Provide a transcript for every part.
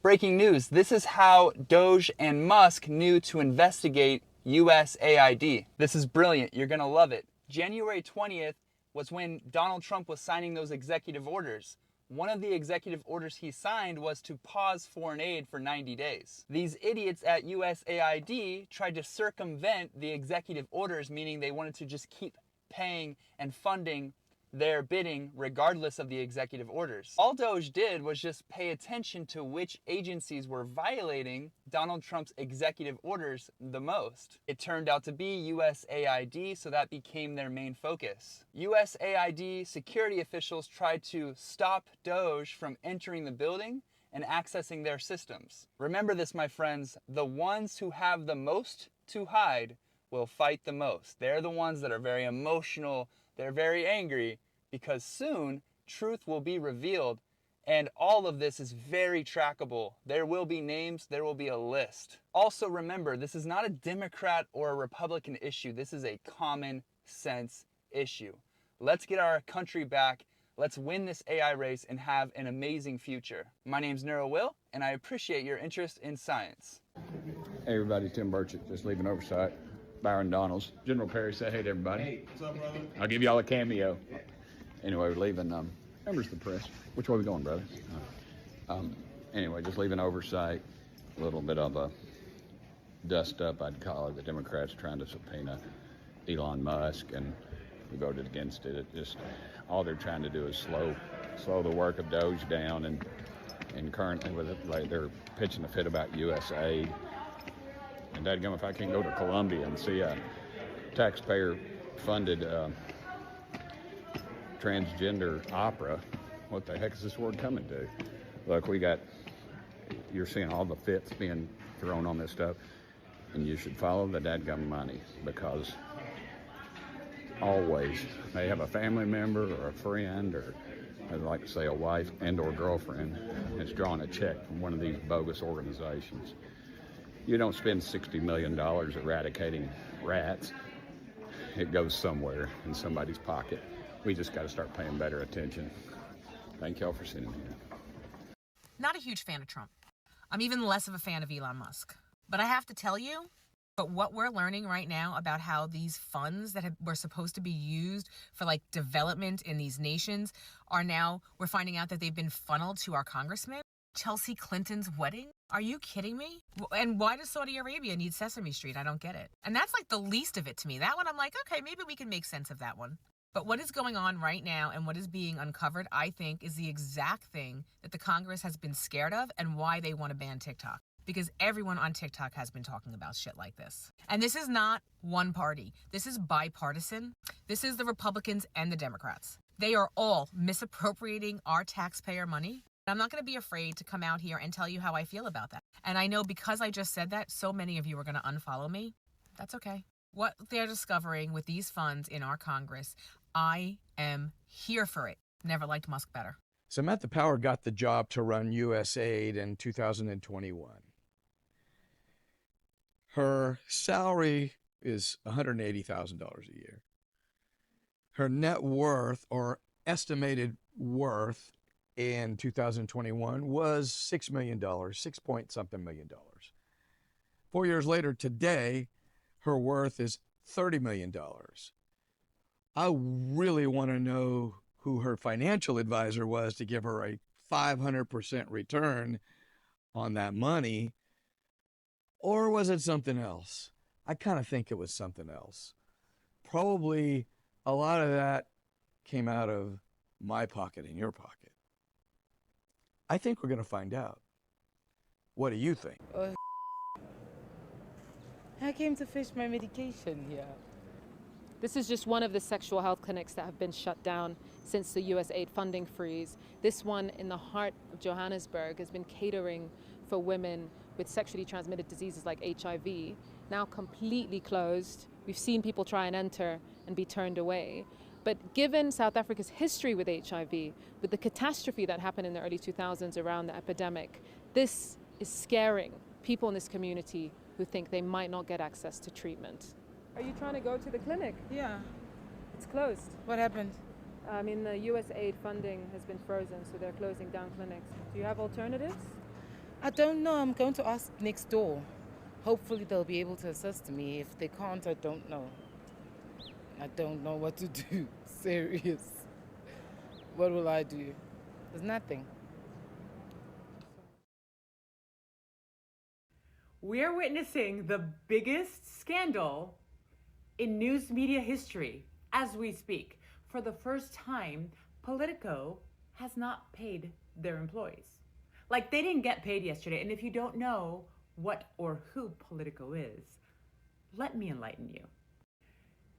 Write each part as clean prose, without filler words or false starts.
Breaking news, this is how Doge and Musk knew to investigate USAID. This is brilliant, you're gonna love it. January 20th was when Donald Trump was signing those executive orders. One of the executive orders he signed was to pause foreign aid for 90 days. These idiots at USAID tried to circumvent the executive orders, meaning they wanted to just keep paying and funding their bidding regardless of the executive orders. All Doge did was just pay attention to which agencies were violating Donald Trump's executive orders the most. It turned out to be USAID, so that became their main focus. USAID security officials tried to stop Doge from entering the building and accessing their systems. Remember this, my friends, the ones who have the most to hide will fight the most. They're the ones that are very emotional, they're very angry, because soon truth will be revealed, and all of this is very trackable. There will be names, there will be a list. Also remember, this is not a Democrat or a Republican issue. This is a common sense issue. Let's get our country back. Let's win this AI race and have an amazing future. My name's Neuro Will, and I appreciate your interest in science. Hey everybody, Tim Burchett, just leaving oversight. Byron Donalds. General Perry, say hey to everybody. Hey, what's up, brother? I'll give y'all a cameo. Anyway, we're leaving members of the press. Which way we going, brother? Anyway, just leaving oversight. A little bit of a dust up, I'd call it. The Democrats trying to subpoena Elon Musk, and we voted against it. It just, all they're trying to do is slow the work of Doge down, and currently with it, like, they're pitching a fit about USAID. And dadgum, if I can't go to Colombia and see a taxpayer-funded transgender opera, what the heck is this world coming to? Look, you're seeing all the fits being thrown on this stuff, and you should follow the dadgum money, because always they have a family member or a friend, or I'd like to say a wife and or girlfriend that's drawing a check from one of these bogus organizations. You don't spend $60 million eradicating rats. It goes somewhere in somebody's pocket. We just got to start paying better attention. Thank y'all for sitting here. Not a huge fan of Trump. I'm even less of a fan of Elon Musk. But I have to tell you, what we're learning right now about how these funds that were supposed to be used for like development in these nations we're finding out that they've been funneled to our congressmen. Chelsea Clinton's wedding? Are you kidding me? And why does Saudi Arabia need Sesame Street? I don't get it. And that's like the least of it to me. That one, I'm like, okay, maybe we can make sense of that one. But what is going on right now and what is being uncovered, I think, is the exact thing that the Congress has been scared of and why they want to ban TikTok. Because everyone on TikTok has been talking about shit like this. And this is not one party. This is bipartisan. This is the Republicans and the Democrats. They are all misappropriating our taxpayer money. I'm not going to be afraid to come out here and tell you how I feel about that. And I know because I just said that, so many of you are going to unfollow me. That's okay. What they're discovering with these funds in our Congress, I am here for it. Never liked Musk better. Samantha Power got the job to run USAID in 2021. Her salary is $180,000 a year. Her net worth, or estimated worth, in 2021 was $6 million, 6-point-something million dollars. 4 years later, today, her worth is $30 million. I really want to know who her financial advisor was to give her a 500% return on that money, or was it something else? I kind of think it was something else. Probably a lot of that came out of my pocket and your pocket. I think we're going to find out. What do you think? I came to fetch my medication here. This is just one of the sexual health clinics that have been shut down since the USAID funding freeze. This one in the heart of Johannesburg has been catering for women with sexually transmitted diseases like HIV, now completely closed. We've seen people try and enter and be turned away. But given South Africa's history with HIV, with the catastrophe that happened in the early 2000s around the epidemic, this is scaring people in this community who think they might not get access to treatment. Are you trying to go to the clinic? Yeah. It's closed. What happened? The USAID funding has been frozen, so they're closing down clinics. Do you have alternatives? I don't know. I'm going to ask next door. Hopefully they'll be able to assist me. If they can't, I don't know. I don't know what to do. Serious. What will I do? There's nothing. We're witnessing the biggest scandal in news media history as we speak. For the first time, Politico has not paid their employees. Like, they didn't get paid yesterday. And if you don't know what or who Politico is, let me enlighten you.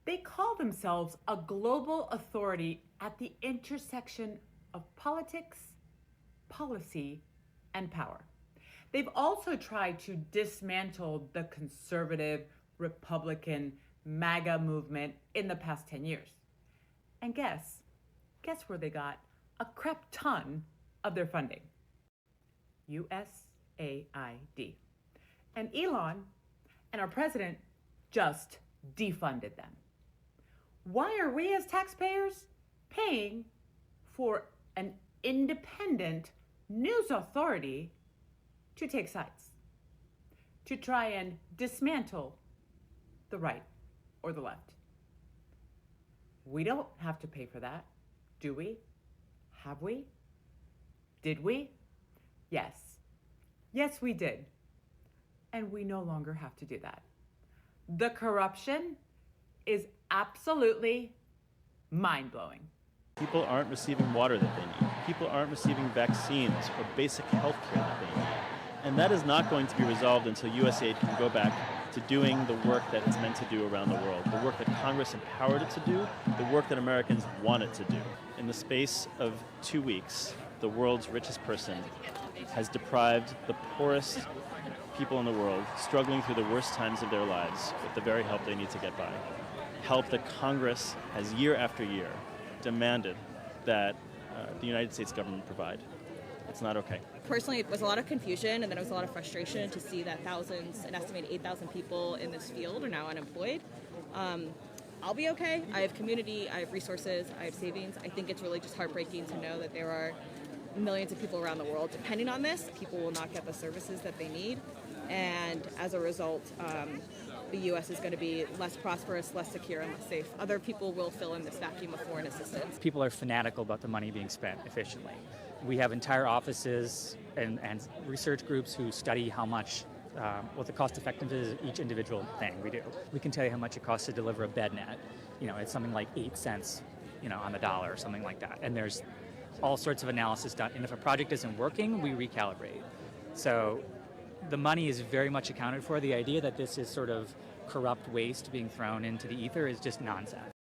They call themselves a global authority at the intersection of politics, policy, and power. They've also tried to dismantle the conservative, Republican, MAGA movement in the past 10 years. And guess where they got a crap ton of their funding? USAID. And Elon and our president just defunded them. Why are we as taxpayers paying for an independent news authority to take sides, to try and dismantle the right or the left? We don't have to pay for that, do we? Have we? Did we? Yes. Yes, we did. And we no longer have to do that. The corruption is absolutely mind-blowing. People aren't receiving water that they need. People aren't receiving vaccines or basic health care that they need. And that is not going to be resolved until USAID can go back to doing the work that it's meant to do around the world, the work that Congress empowered it to do, the work that Americans want it to do. In the space of 2 weeks, the world's richest person has deprived the poorest people in the world, struggling through the worst times of their lives, with the very help they need to get by. Help that Congress has year after year demanded that the United States government provide. It's not okay. Personally, it was a lot of confusion, and then it was a lot of frustration to see that thousands, an estimated 8,000 people in this field are now unemployed. I'll be okay. I have community, I have resources, I have savings. I think it's really just heartbreaking to know that there are millions of people around the world depending on this. People will not get the services that they need, and as a result, the U.S. is going to be less prosperous, less secure, and less safe. Other people will fill in this vacuum of foreign assistance. People are fanatical about the money being spent efficiently. We have entire offices and research groups who study how much, what the cost effectiveness of each individual thing we do. We can tell you how much it costs to deliver a bed net. You know, it's something like 8 cents, on the dollar or something like that. And there's all sorts of analysis done. And if a project isn't working, we recalibrate. So the money is very much accounted for. The idea that this is sort of corrupt waste being thrown into the ether is just nonsense.